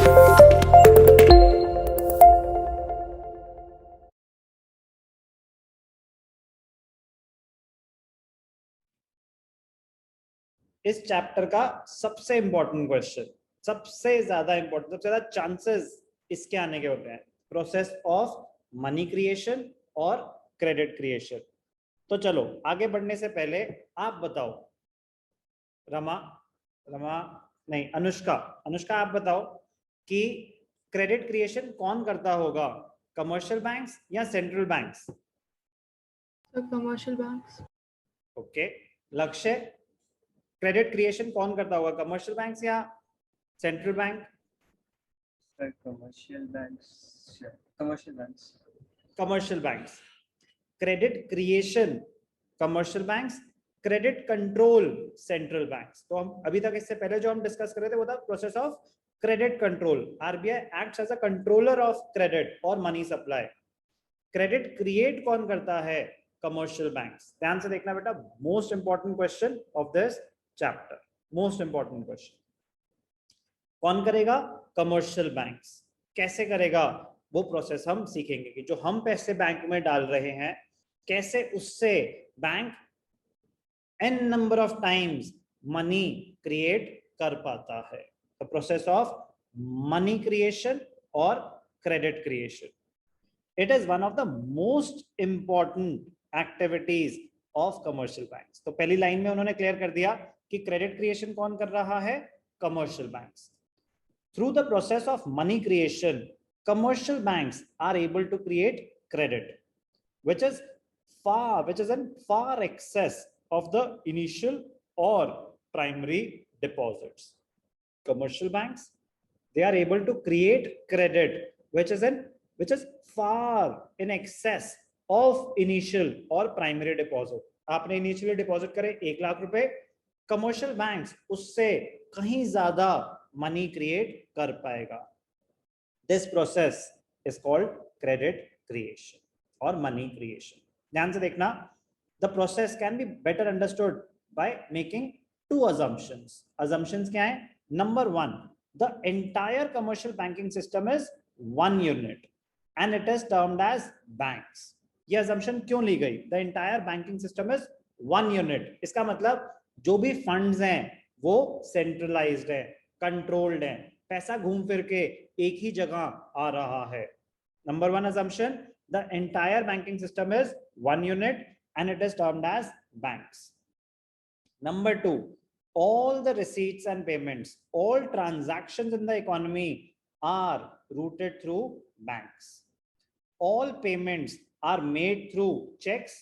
इस चैप्टर का सबसे इंपॉर्टेंट क्वेश्चन, सबसे ज्यादा इंपॉर्टेंट, सबसे ज्यादा चांसेस इसके आने के होते हैं, प्रोसेस ऑफ मनी क्रिएशन और क्रेडिट क्रिएशन। तो चलो आगे बढ़ने से पहले आप बताओ, रमा रमा नहीं, अनुष्का, अनुष्का आप बताओ कि क्रेडिट क्रिएशन कौन करता होगा, कमर्शियल बैंक्स या central banks? Commercial banks. Okay, लक्ष्य, क्रेडिट क्रिएशन कौन करता होगा, कमर्शियल बैंक्स या central bank? Sir commercial banks, commercial banks. Commercial banks. Credit creation commercial banks, credit control central banks. तो हम अभी तक इससे पहले जो हम डिस्कस कर रहे थे वो था process of credit control. RBI acts as a controller of credit और मनी सप्लाई। क्रेडिट क्रिएट कौन करता है, कमर्शियल बैंक्स। ध्यान से देखना बेटा, most important question of this chapter, most important question. कौन करेगा, कमर्शियल बैंक्स। कैसे करेगा वो प्रोसेस हम सीखेंगे कि जो हम पैसे बैंक में डाल रहे हैं कैसे उससे bank n number of times money create कर पाता है। The process of money creation और credit creation, it is one of the most important activities of commercial banks. तो पहली लाइन में उन्होंने क्लियर कर दिया कि क्रेडिट क्रिएशन कौन कर रहा है, commercial banks. Through the process of money creation, commercial banks are able to create credit, which is in far excess of the initial or primary deposits. Commercial banks, they are able to create credit, which is far in excess of initial or primary deposit. आपने initially deposit करे 1 लाख रुपए, commercial banks उससे कहीं ज्यादा money create कर पाएगा। This process is called credit creation और money creation. ध्यान से देखना, the process can be better understood by making 2 assumptions। assumptions क्या है, number 1, the entire commercial banking system is 1 unit and it is termed as banks. ये assumption क्यों ली गई, the entire banking system is 1 unit, इसका मतलब जो भी फंड्स हैं वो सेंट्रलाइज्ड है, कंट्रोल्ड है, पैसा घूम फिर के एक ही जगह आ रहा है। Number 1 assumption, the entire banking system is 1 unit and it is termed as banks. Number 2, all the receipts and payments, all transactions in the economy are routed through banks. All payments are made through checks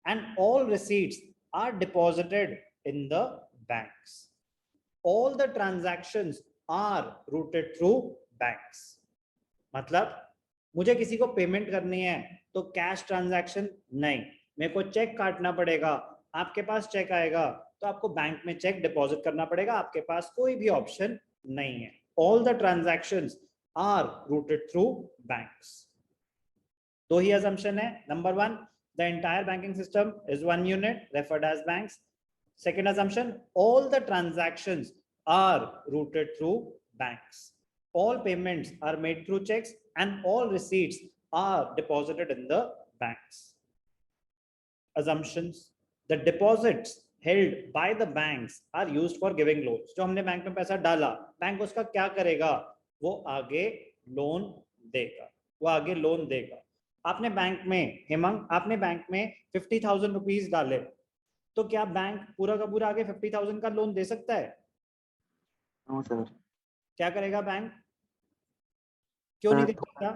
and all receipts are deposited in the banks. All the transactions are routed through banks. मतलब मुझे किसी को payment करनी है तो cash transaction नहीं, मेरे को चेक काटना पड़ेगा, आपके पास चेक आएगा तो आपको बैंक में चेक डिपॉजिट करना पड़ेगा, आपके पास कोई भी ऑप्शन नहीं है। All the transactions are routed through banks. दो ही assumption है, number 1, the entire banking system is 1 unit referred as banks. Second assumption, all the transactions are routed through banks. All payments are made through checks and all receipts are deposited in the banks. Assumptions, the deposits held by the banks are used for giving loans. जो हमने bank में पैसा डाला, bank उसका क्या करेगा, वो आगे लोन देगा, वो आगे लोन देगा। आपने बैंक में, हेमंग आपने बैंक में 50,000 रुपीज डाले, तो क्या बैंक पूरा का पूरा आगे 50,000 का लोन दे सकता है? No sir. क्या करेगा बैंक, क्यों नहीं दे सकता?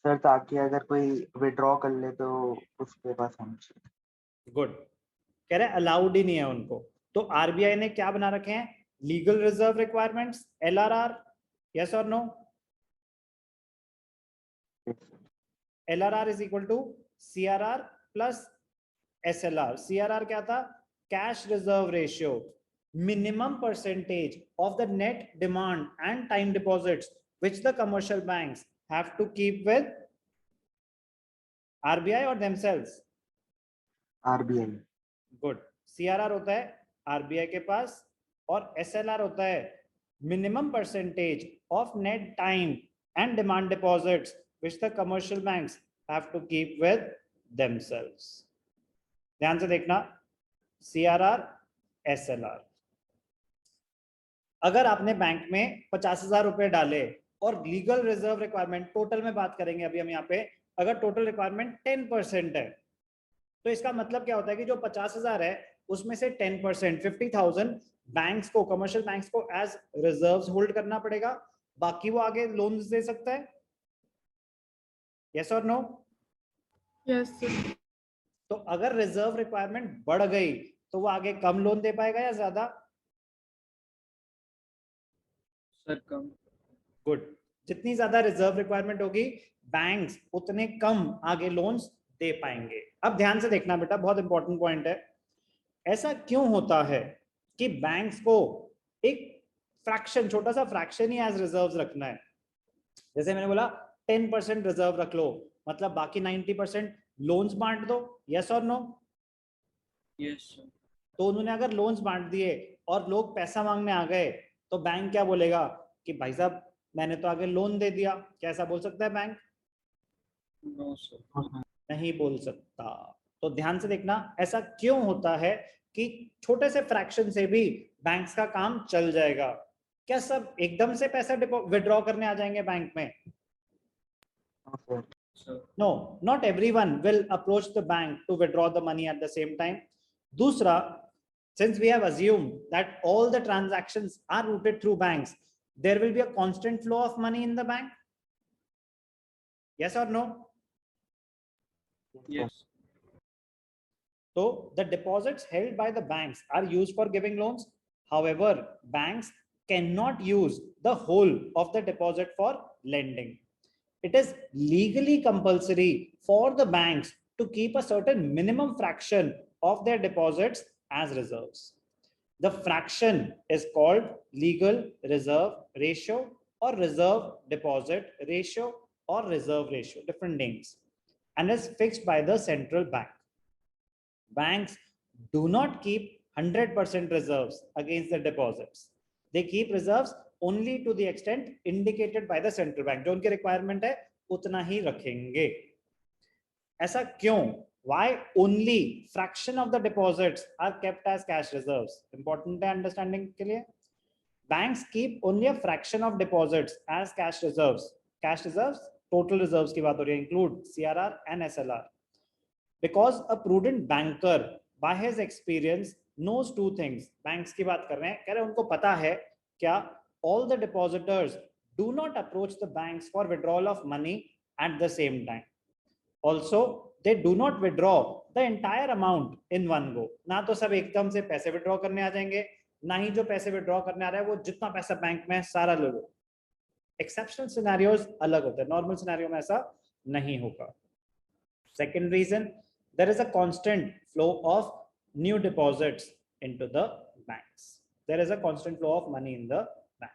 सर ताकि अगर कोई विड्रॉ कर ले तो उसके पास होना चाहिए। गुड, कह रहे अलाउड ही नहीं है उनको। तो आरबीआई ने क्या बना रखे हैं, legal reserve requirements, LRR, yes और no? LRR is equal to CRR plus SLR. CRR क्या था, cash reserve ratio, minimum percentage of the net demand and time deposits which the commercial banks have to keep with RBI or themselves? RBI. Good. CRR होता है RBI के पास और SLR होता है minimum percentage of net time and demand deposits which the commercial banks have to keep with themselves. ध्यान से देखना, CRR, SLR. अगर आपने बैंक में 50,000 रुपए डाले और लीगल रिजर्व रिक्वायरमेंट टोटल में बात करेंगे अभी हम यहाँ पे, अगर टोटल रिक्वायरमेंट 10% है तो इसका मतलब क्या होता है कि जो 50,000 है उसमें से 10% 50,000 बैंक्स को, कमर्शियल बैंक्स को एज रिजर्व्स होल्ड करना पड़ेगा, बाकी वो आगे लोन्स दे सकता है. यस और नो? Yes sir. तो अगर रिजर्व रिक्वायरमेंट बढ़ गई तो वो आगे कम लोन दे पाएगा या ज्यादा? सर कम. गुड. जितनी ज्यादा रिजर्व रिक्वायरमेंट होगी बैंक्स उतने कम आगे लोन्स दे पाएंगे. अब ध्यान से देखना बेटा, बहुत इंपॉर्टेंट पॉइंट है. ऐसा क्यों होता है कि बैंक्स को एक फ्रैक्शन, छोटा सा फ्रैक्शन ही एज रिजर्व्स रखना है? जैसे मैंने बोला 10% रिजर्व रख लो, मतलब बाकी 90% लोन्स बांट दो. यस और नो? Yes sir. तो उन्होंने अगर लोन्स बांट दिए और लोग पैसा मांगने आ गए तो बैंक क्या बोलेगा कि भाई साहब मैंने तो आगे लोन दे दिया. क्या ऐसा बोल सकता है बैंक? No sir. नहीं बोल सकता. तो ध्यान से देखना, ऐसा क्यों होता है कि छोटे से फ्रैक्शन से भी बैंक्स का काम चल जाएगा? क्या सब एकदम से पैसा विड्रॉ करने आ जाएंगे बैंक में? No, not everyone will approach the bank to withdraw the money at the same time. दूसरा, since we have assumed that all the transactions are routed through banks, there will be a constant flow of money in the bank. Yes or no? Yes. So the deposits held by the banks are used for giving loans. However, banks cannot use the whole of the deposit for lending. It is legally compulsory for the banks to keep a certain minimum fraction of their deposits as reserves. The fraction is called legal reserve ratio or reserve deposit ratio or reserve ratio, different names, and is fixed by the central bank. Banks do not keep 100% reserves against the deposits. They keep reserves only to the extent indicated by the central bank. जो उनकी requirement है उतना ही रखेंगे. ऐसा क्यों? Why only fraction of the deposits are kept as cash reserves? Important है understanding के लिए. Banks keep only a fraction of deposits as cash reserves. Cash reserves, total reserves की बात हो रही है, include CRR and SLR. Because a prudent banker, by his experience, knows two things. Banks की बात कर रहे हैं, कह रहे हैं उनको पता है क्या? All the depositors do not approach the banks for withdrawal of money at the same time. Also, they do not withdraw the entire amount in one go. ना तो सब एकदम से पैसे विड्रॉ करने आ जाएंगे, ना ही जो पैसे विड्रॉ करने आ रहा है वो जितना पैसा बैंक में है सारा ले लो. एक्सेप्शनल सिनेरियोज अलग होते हैं, नॉर्मल सिनेरियो में ऐसा नहीं होगा. Second reason, there is a constant flow of new deposits into the banks. There is a constant flow of money in the bank.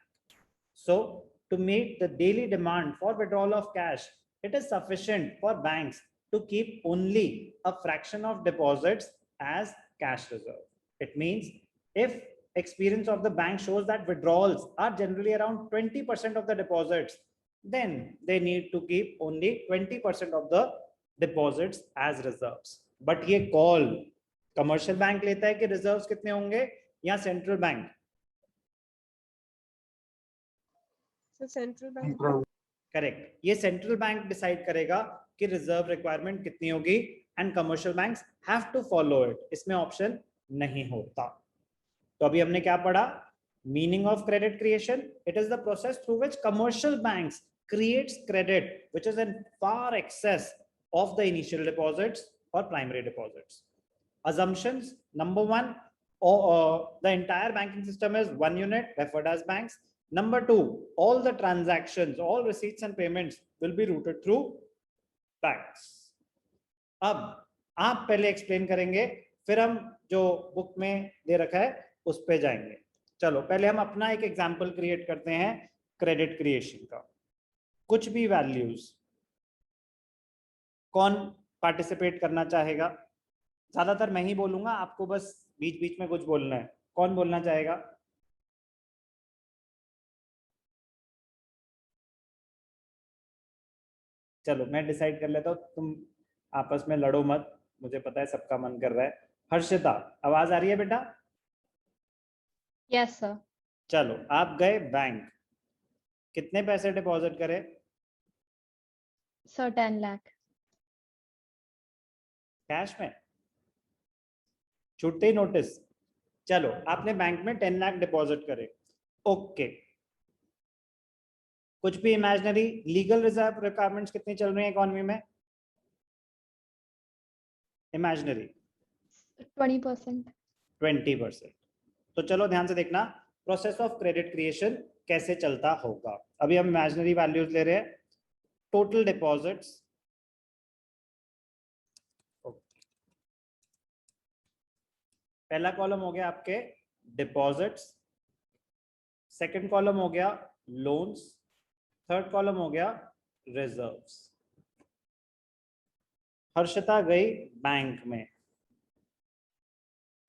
So to meet the daily demand for withdrawal of cash, it is sufficient for banks to keep only a fraction of deposits as cash reserve. It means if experience of the bank shows that withdrawals are generally around 20% of the deposits, then they need to keep only 20% of the deposits as reserves. But ये call commercial bank लेता है कि reserves कितने होंगे या central bank? So central bank. Correct. ये central bank decide करेगा कि reserve requirement कितनी होगी and commercial banks have to follow it. इसमें option नहीं होता. तो अभी हमने क्या पढ़ा? Meaning of credit creation. It is the process through which commercial banks creates credit which is in far excess of the initial deposits or primary deposits. Assumptions. Number one, the entire banking system is one unit referred as banks. Number two, all the transactions, all receipts and payments will be routed through banks. अब आप पहले explain करेंगे, फिर हम जो book में दे रखा है उस पे जाएंगे. चलो पहले हम अपना एक एग्जांपल क्रिएट करते हैं क्रेडिट क्रिएशन का. कुछ भी वैल्यूज, कौन पार्टिसिपेट करना चाहेगा? ज्यादातर मैं ही बोलूंगा, आपको बस बीच बीच में कुछ बोलना है. कौन बोलना चाहेगा? चलो मैं डिसाइड कर लेता हूँ, तुम आपस में लड़ो मत, मुझे पता है सबका मन कर रहा है। हर्षिता, आवाज आ रही है बेटा? Yes, sir. चलो आप गए बैंक, कितने पैसे डिपॉजिट करे? Sir, 10 lakh. कैश में? छूटते ही नोटिस? चलो आपने बैंक में 10 लाख डिपॉजिट करे, ओके। कुछ भी इमेजिनरी, लीगल रिजर्व रिक्वायरमेंट्स कितनी चल रही है इकोनॉमी में? इमेजिनरी 20%. 20%। तो चलो ध्यान से देखना, प्रोसेस ऑफ क्रेडिट क्रिएशन कैसे चलता होगा। अभी हम इमेजिनरी वैल्यूज ले रहे हैं। टोटल डिपॉजिट्स, पहला कॉलम हो गया आपके डिपॉजिट्स, सेकंड कॉलम हो गया लोन्स, थर्ड कॉलम हो गया रिजर्व्स। हर्षिता गई बैंक में,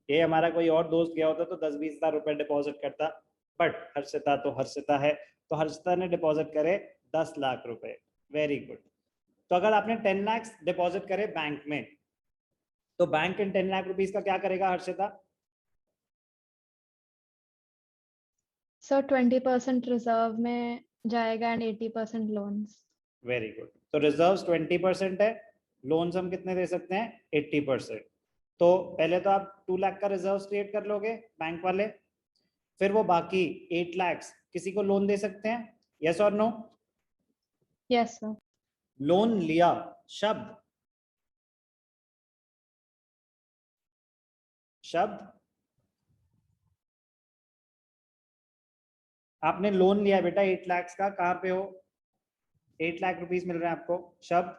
ये हमारा कोई और दोस्त गया होता तो 10-20 हजार रुपए डिपॉजिट करता, बट हर्षिता तो हर्षिता है, तो हर्षिता ने डिपॉजिट करे 10 लाख रुपए। Very good. तो अगर आपने 10 लाख डिपॉजिट करे बैंक में, तो बैंक इन 10 लाख रुपीस का क्या करेगा हर्षिता? Sir, 20% reserve में जाएगा and 80% loans. Very good. तो रिजर्व्स 20% है, लोन्स हम कितने दे सकते हैं? 80%। तो पहले तो आप 2 लाख का रिजर्व्स क्रिएट कर लोगे बैंक वाले, फिर वो बाकी 8 लाख किसी को लोन दे सकते हैं, यस और नो? Yes, sir. लोन लिया शब्द, शब्द आपने लोन लिया बेटा 8 लाख का, कहां पे हो? 8 लाख रुपीस मिल रहे हैं आपको, शब्द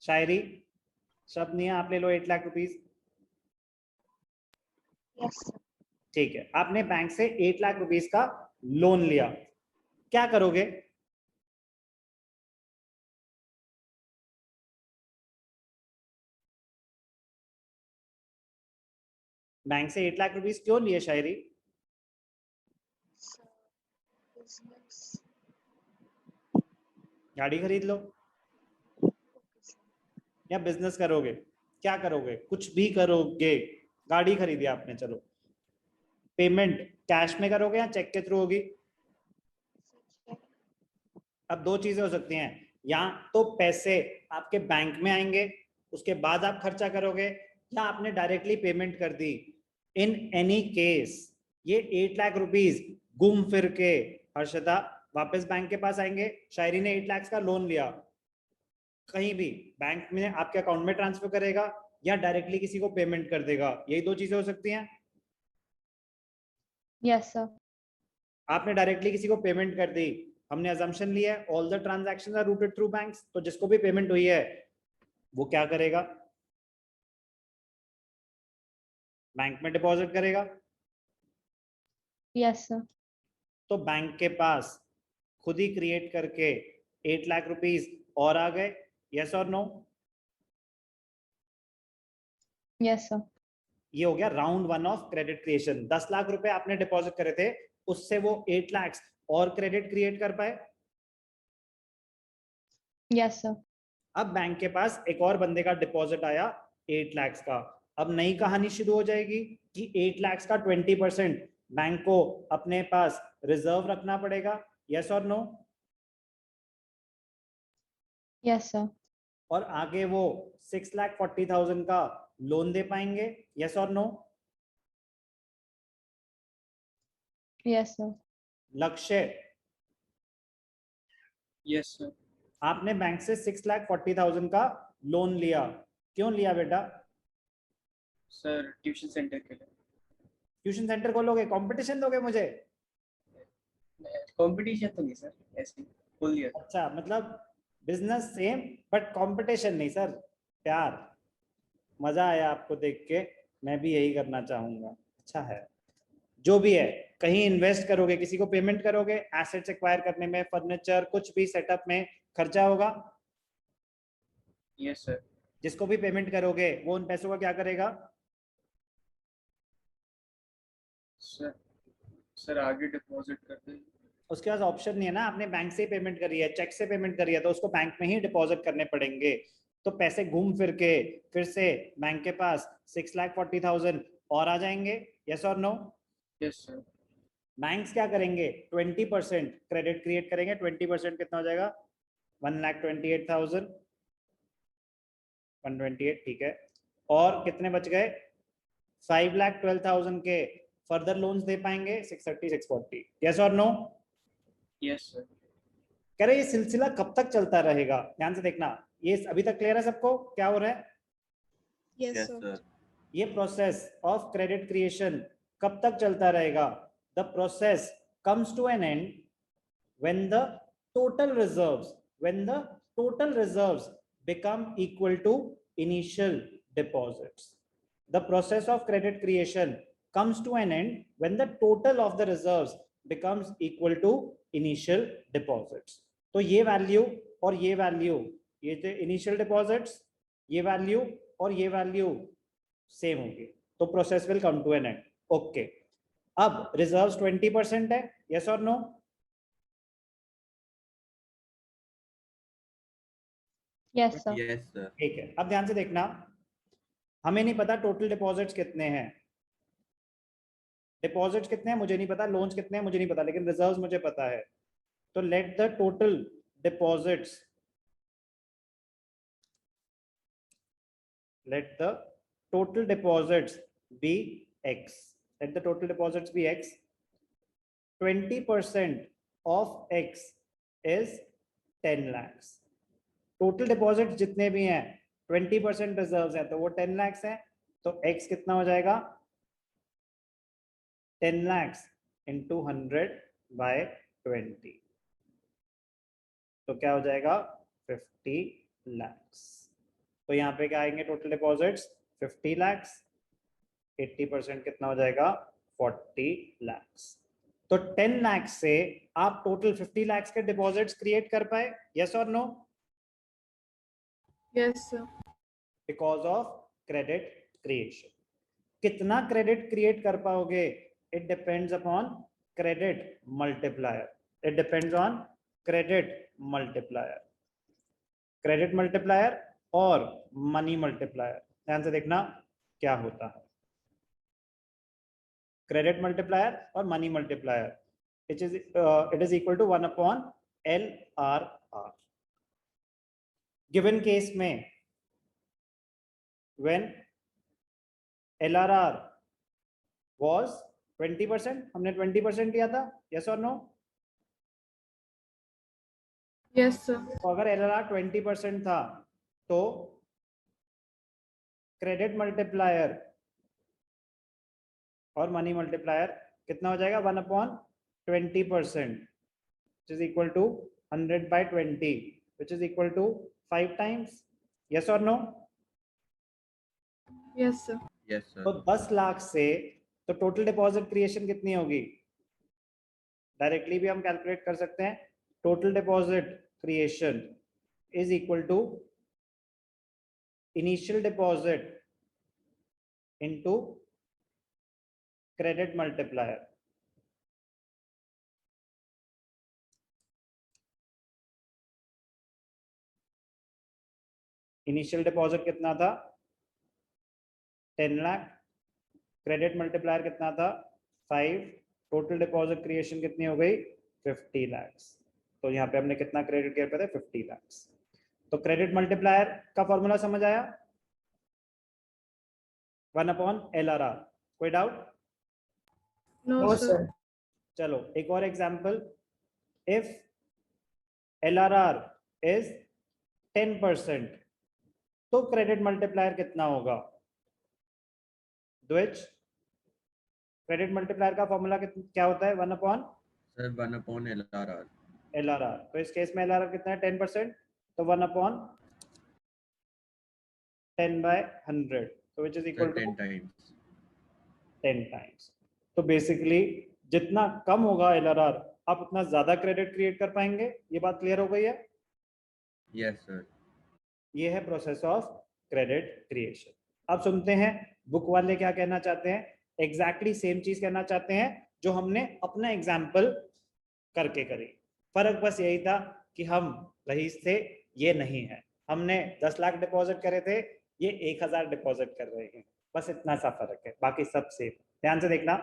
शायरी, शब्द नहीं है, आप ले लो 8 लाख रुपीस। Yes, sir. ठीक है, आपने बैंक से 8 लाख रुपीस का लोन लिया, क्या करोगे? बैंक से 8 लाख रुपीस क्यों लिए शायरी? गाड़ी खरीद लो या बिजनेस करोगे? क्या करोगे? कुछ भी करोगे। गाड़ी खरीदी आपने, चलो पेमेंट कैश में करोगे या चेक के थ्रू होगी? अब दो चीजें हो सकती हैं, या तो पैसे आपके बैंक में आएंगे उसके बाद आप खर्चा करोगे, या आपने डायरेक्टली पेमेंट कर दी। इन एनी केस ये 8 लाख रुपीस घूम फिर के हर्षिता वापस बैंक के पास आएंगे। शायरी ने 8 लाख का लोन लिया, कहीं भी बैंक में आपके अकाउंट में ट्रांसफर करेगा या डायरेक्टली किसी को पेमेंट कर देगा, यही दो चीजें हो सकती हैं। Yes, sir. आपने डायरेक्टली किसी को पेमेंट कर दी, हमने अजम्पशन लिया है all the transactions are routed through banks, तो जिसको भी पेमेंट हुई है वो क्या करेगा? बैंक में डिपॉजिट करेगा। Yes, sir. तो बैंक के पास खुद ही क्रिएट करके 8 लाख रुपीस और आ गए, यस और नो? Yes, sir. ये हो गया round 1 of credit creation. 10 lakh रुपए आपने डिपॉजिट करे थे, उससे वो 8 लाख और क्रेडिट क्रिएट कर पाए। Yes, sir. अब बैंक के पास एक और बंदे का डिपॉजिट आया 8 लाख का, अब नई कहानी शुरू हो जाएगी कि 8 लाख का 20% बैंक को अपने पास रिजर्व रखना पड़ेगा, यस और नो? Yes, sir. और आगे वो 6,40,000 का लोन दे पाएंगे, यस और नो? Yes, sir. लक्ष्य, Yes, sir. आपने बैंक से 6,40,000 का लोन लिया, क्यों लिया बेटा? Sir, ट्यूशन सेंटर के लिए। ट्यूशन सेंटर खोलोगे, कंपटीशन दोगे मुझे? कंपटीशन तो नहीं सर, ऐसे ही खोल दिया था। अच्छा, मतलब बिजनेस सेम बट कंपटीशन नहीं सर, प्यार। मजा आया आपको देख के, मैं भी यही करना चाहूंगा। अच्छा है, जो भी है, कहीं इन्वेस्ट करोगे, किसी को पेमेंट करोगे, एसेट्स एक्वायर करने में, फर्नीचर कुछ भी सेटअप में खर्चा होगा। Yes sir. जिसको भी पेमेंट करोगे वो उन पैसों का क्या करेगा? सर आगे डिपॉजिट कर दें। उसके पास ऑप्शन नहीं है ना, आपने बैंक से पेमेंट करी है, चेक से पेमेंट करी है, तो उसको बैंक में ही डिपॉजिट करने पड़ेंगे। तो पैसे घूम फिर के फिर से बैंक के पास 6,40,000 और आ जाएंगे। यस और नो? Yes sir. बैंक्स क्या करेंगे? 20% क्रेडिट क्रिएट करेंगे। 20% कितना हो जाएगा? 1,28,000, 128, ठीक है। और कितने बच गए? 5,12,000 के फर्दर लोन्स दे पाएंगे 630, 640। यस और नो? Yes sir. कह रहे ये सिलसिला कब तक चलता रहेगा? ध्यान से देखना, ये अभी तक क्लियर है सबको क्या हो रहा है? Yes, sir. ये प्रोसेस ऑफ क्रेडिट क्रिएशन कब तक चलता रहेगा? The process comes to an end when the total reserves become equal to initial deposits. The process of credit creation comes to an end when the total of the reserves becomes equal to initial deposits. तो ये value और ये value, ये जो initial deposits, ये value और ये value same होगी, तो process will come to an end. Okay, अब रिजर्व्स 20% है। यस और no? Yes, sir. Yes, sir. ठीक है, अब ध्यान से देखना, हमें नहीं पता टोटल डिपॉजिट्स कितने हैं, डिपॉजिट्स कितने हैं मुझे नहीं पता, लोन्स कितने हैं मुझे नहीं पता, लेकिन रिजर्व्स मुझे पता है। तो let the total deposits, let the total deposits be x, let the total deposits be x, 20% of x is 10 lakhs। Total deposit जितने भी हैं 20% रिजर्व्स हैं, तो वो 10 lakhs हैं, तो x कितना हो जाएगा? 10 lakhs into 100/20, तो क्या हो जाएगा? 50 lakhs। तो यहाँ पे क्या आएंगे टोटल डिपॉजिट्स? 50 lakhs, 80% कितना हो जाएगा? 40 lakhs। तो 10 lakhs से आप टोटल 50 lakhs के डिपॉजिट्स क्रिएट कर पाए? यस और no? Yes, sir. Because of credit creation. कितना क्रेडिट क्रिएट कर पाओगे? It depends upon credit multiplier, it depends on credit multiplier, credit multiplier और मनी मल्टीप्लायर। ध्यान से देखना क्या होता है, क्रेडिट मल्टीप्लायर और money multiplier, it is equal to 1/LRR। Given case में when LRR was 20%, हमने 20% लिया था। यस और नो? Yes, sir. तो अगर LRR 20% था तो क्रेडिट मल्टीप्लायर और मनी मल्टीप्लायर कितना हो जाएगा? 1/20%, which is equal to 100/20, which is equal to 5 times। yes or no? Yes, sir. Yes, sir. तो 10 लाख से तो टोटल डिपॉजिट क्रिएशन कितनी होगी? डायरेक्टली भी हम कैलकुलेट कर सकते हैं। Total deposit creation is equal to initial deposit into credit multiplier. Initial deposit कितना था? 10 लाख, क्रेडिट मल्टीप्लायर कितना था? 5, टोटल डिपॉजिट क्रिएशन कितनी हो गई? 50 lakhs। तो यहाँ पे हमने कितना क्रेडिट किया पे थे? 50 lakhs। तो क्रेडिट मल्टीप्लायर का फॉर्मूला समझ आया? 1/LRR। कोई doubt? No, No, sir. sir. चलो एक और एग्जांपल, इफ LRR इज 10%, तो क्रेडिट मल्टीप्लायर कितना होगा? द्विज, क्रेडिट मल्टीप्लायर का फॉर्मूला क्या होता है? 1/LRR। Sir, 1/LRR. तो इस केस में LRR कितना है? 10%, तो 1/10/100, तो which is Sir, equal to 10 times. 10 times. तो बेसिकली जितना कम होगा LRR, आप उतना ज्यादा क्रेडिट क्रिएट कर पाएंगे। ये बात क्लियर हो गई है? Yes, sir. ये है प्रोसेस ऑफ क्रेडिट क्रिएशन। अब सुनते हैं बुक वाले क्या कहना चाहते हैं। एग्जैक्टली सेम चीज कहना चाहते हैं जो हमने अपना एग्जाम्पल करके करी। फर्क बस यही था कि हम रईस थे, ये नहीं है। हमने 10 लाख डिपॉजिट करे थे, ये 1000 डिपॉजिट कर रहे हैं, बस इतना सा फर्क है, बाकी सब सेम। ध्यान से देखना,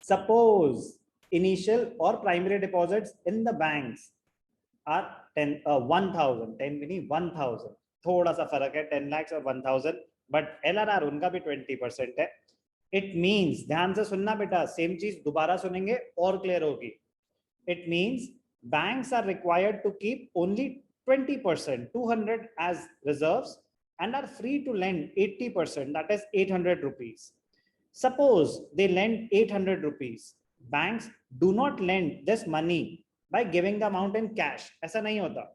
सपोज इनिशियल और primary deposits in the banks are 1000, 10 भी नहीं 1000, थोड़ा सा फर्क है 10 लाख और 1000, बट LRR उनका भी 20% है। इट मीन्स, ध्यान से सुनना बेटा, सेम चीज दोबारा सुनेंगे और क्लियर होगी। It means banks are required to keep only 20%, 200 as reserves, and are free to lend 80%, that is 800 rupees. Suppose they lend 800 rupees. Banks do not lend this money by giving the amount in cash. ऐसा नहीं होता,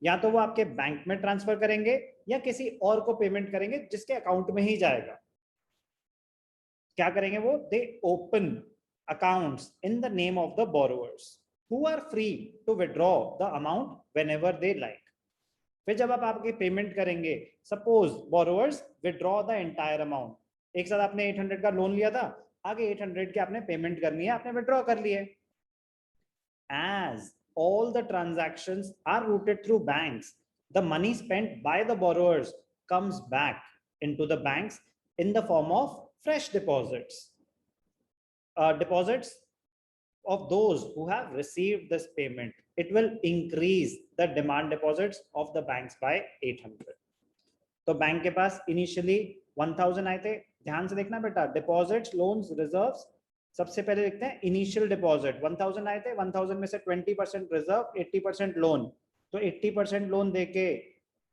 या तो वो आपके bank में transfer करेंगे या किसी और को पेमेंट करेंगे जिसके अकाउंट में ही जाएगा। क्या करेंगे वो? They open accounts in the name of the borrowers, who are free to withdraw the amount whenever they like. फिर जब आप आपकी पेमेंट करेंगे, suppose borrowers withdraw the entire amount, एक साथ आपने 800 का लोन लिया था, आगे 800 की आपने पेमेंट करनी है, आपने विड्रॉ कर लिए। As all the transactions are routed through banks, the money spent by the borrowers comes back into the banks in the form of fresh deposits. Deposits of those who have received this payment. It will increase the demand deposits of the banks by 800. तो bank के पास initially 1000 आए थे। ध्यान से देखना बेटा, deposits, loans, reserves, सबसे पहले देखते हैं इनिशियल डिपॉजिट। 1000 आए थे, 1000 में से 20% रिजर्व, 80% लोन। तो 80% लोन देके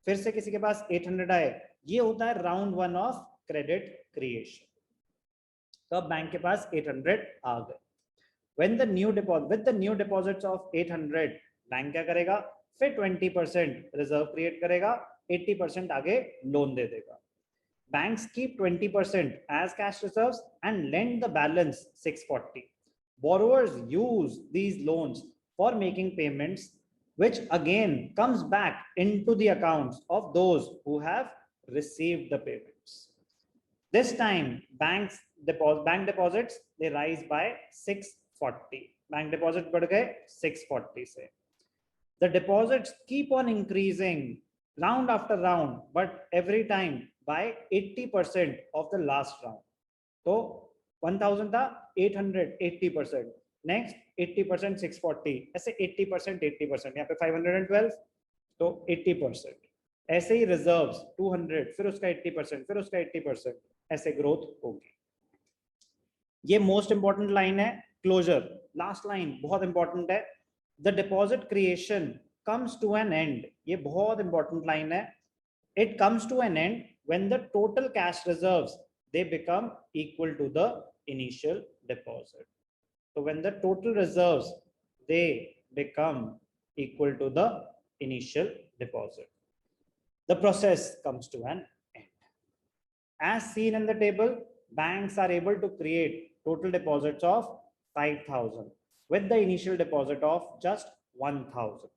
फिर से किसी के पास 800 आए, ये होता है राउंड 1 ऑफ क्रेडिट क्रिएशन। तो अब बैंक के पास 800 आ गए। When the new deposit, with the new deposits of 800, bank क्या करेगा? फिर 20% रिजर्व क्रिएट करेगा, 80% आगे लोन दे देगा। Banks keep 20% as cash reserves and lend the balance 640. Borrowers use these loans for making payments, which again comes back into the accounts of those who have received the payments. This time, bank deposits they rise by 640. Bank deposits बढ़ गए 640 से। The deposits keep on increasing round after round, but every time by 80% of the last round. तो 1000 था, 800 80%, next 80% 640, ऐसे 80% 80%, यहाँ पे 512 तो 80%, ऐसे ही रिजर्व्स 200, फिर उसका 80%, फिर उसका 80%, ऐसे ग्रोथ होगी। ये मोस्ट इंपॉर्टेंट लाइन है, क्लोजर, लास्ट लाइन बहुत इंपॉर्टेंट है। The deposit creation comes to an end, ये बहुत इंपॉर्टेंट लाइन है। It comes to an end when the total cash reserves they become equal to the initial deposit. So when the total reserves they become equal to the initial deposit, the process comes to an end. As seen in the table, banks are able to create total deposits of 5000 with the initial deposit of just 1000.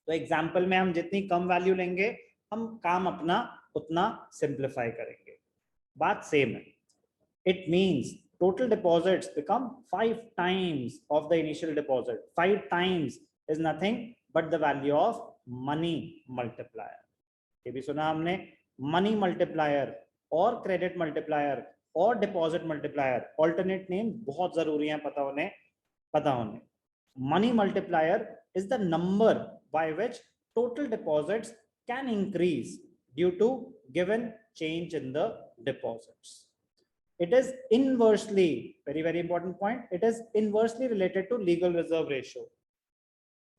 तो example में हम जितनी कम value लेंगे, हम काम अपना उतना simplify करेंगे। बात सेम है। It means total deposits become 5 times of the initial deposit. 5 times is nothing but the value of money multiplier. ये भी सुना हमने, money multiplier और credit multiplier और deposit multiplier, alternate name बहुत जरूरी है पता होने। Money multiplier is the number by which total deposits can increase due to given change in the deposits. It is inversely, very important point, it is inversely related to legal reserve ratio.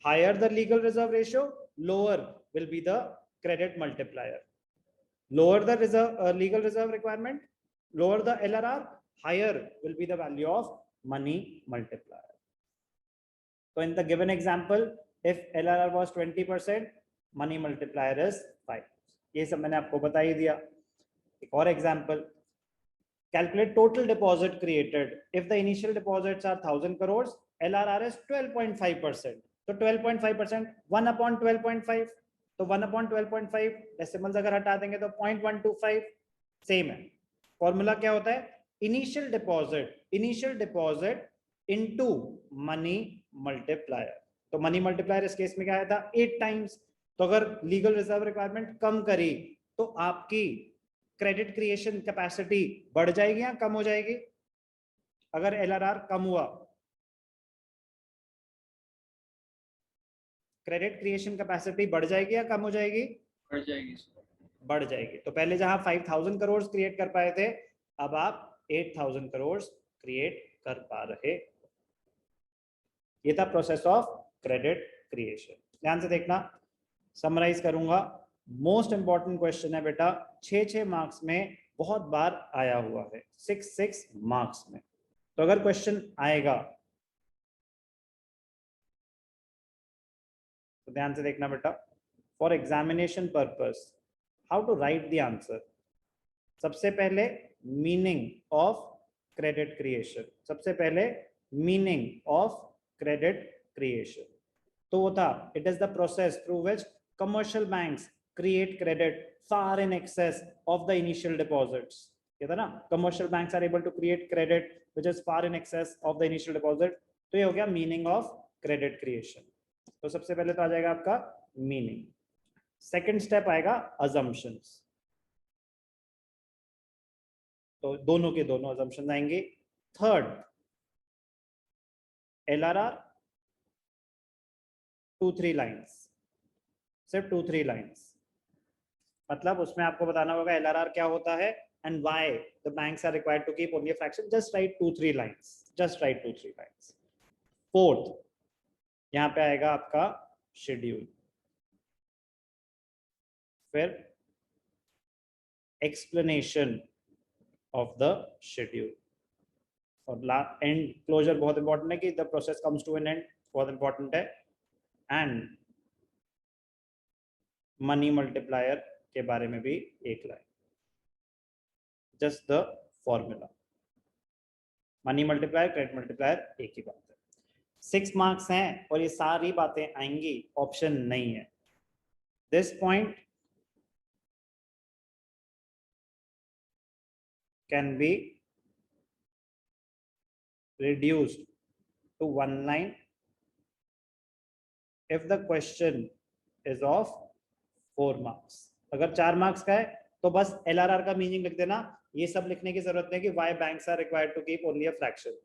Higher the legal reserve ratio, lower will be the credit multiplier. Lower the legal reserve requirement, lower the LRR, higher will be the value of money multiplier. So in the given example, if LRR was 20%, money multiplier is 5. ये सब मैंने आपको बता ही दिया। एक और example, calculate total deposit created if the initial deposits are 1000 crores, LRR is 12.5%. तो 12.5%, 1 upon 12.5, तो 1 upon 12.5 डेसिमल्स अगर हटा देंगे तो 0.125, सेम है। फॉर्मूला क्या होता है? Initial deposit into money multiplier. तो मनी मल्टीप्लायर इस केस में क्या आया था 8 टाइम्स। तो अगर लीगल रिजर्व रिक्वायरमेंट कम करी तो आपकी क्रेडिट क्रिएशन कैपेसिटी बढ़ जाएगी या कम हो जाएगी? अगर एलआरआर कम हुआ, क्रेडिट क्रिएशन कैपेसिटी बढ़ जाएगी या कम हो जाएगी? बढ़ जाएगी सर। बढ़ जाएगी। तो पहले जहां 5000 करोड़ क्रिएट कर पाए थे, अब आप 8000 करोड़ क्रिएट कर पा रहे। ये था प्रोसेस ऑफ क्रेडिट क्रिएशन। ध्यान से देखना, समराइज करूंगा। मोस्ट इंपॉर्टेंट क्वेश्चन है बेटा, 6 मार्क्स में बहुत बार आया हुआ है, 6 मार्क्स में। तो अगर क्वेश्चन आएगा तो ध्यान से देखना बेटा। For examination purpose, how to write the answer. सबसे पहले मीनिंग ऑफ क्रेडिट क्रिएशन, सबसे पहले मीनिंग ऑफ क्रेडिट क्रिएशन। तो वो था, it is the process through which commercial banks create credit far in excess of the initial deposits। ये था ना, commercial banks are able to create credit which is far in excess of the initial deposit। तो ये हो गया meaning of credit creation. तो सबसे पहले तो आ जाएगा आपका मीनिंग। सेकंड स्टेप आएगा अजम्पशंस। तो दोनों के दोनों अजम्पशंस आएंगे। थर्ड, एलआरआर 2-3 लाइंस, सिर्फ 2-3 लाइंस। मतलब उसमें आपको बताना होगा एलआरआर क्या होता है and why the banks are required to keep only a fraction। just write 2-3 lines, just write 2-3 lines। Fourth, यहां पे आएगा आपका शेड्यूल, फिर एक्सप्लेनेशन ऑफ द शेड्यूल, और एंड क्लोजर बहुत इंपॉर्टेंट है कि the process comes to an end, बहुत इंपॉर्टेंट है। एंड मनी मल्टीप्लायर के बारे में भी एक लाइन, just the formula. Money multiplier, credit multiplier एक ही बात है। 6 मार्क्स हैं और ये सारी बातें आएंगी, ऑप्शन नहीं है। This point can be reduced to 1 line if the question is of 4 marks। अगर 4 मार्क्स का है तो बस एलआरआर का मीनिंग लिख देना, ये सब लिखने की जरूरत नहीं कि why banks are required to keep only a fraction.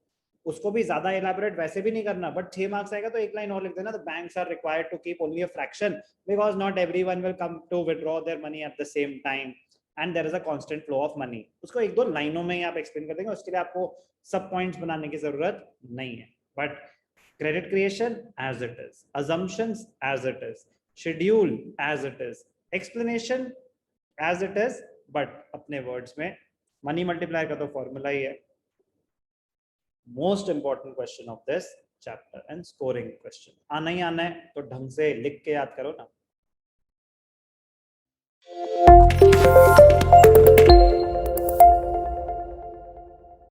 उसको भी ज्यादा एलैबोरेट वैसे भी नहीं करना, बट 6 मार्क्स आएगा तो एक लाइन और लिख देना, the banks are required to keep only a fraction because not everyone will come to withdraw their money at the same time and there is a constant flow of money. उसको 1-2 लाइनों में ही आप explain कर देंगे, उसके लिए आपको सब पॉइंट्स बनाने की जरूरत नहीं है। But credit creation as it is, assumptions as it is, schedule as it is, explanation as it is, but अपने वर्ड्स में। मनी मल्टीप्लायर का तो फॉर्मूला ही है। Most important question of this chapter and scoring question. आना ही आना है तो ढंग से लिख के याद करो ना।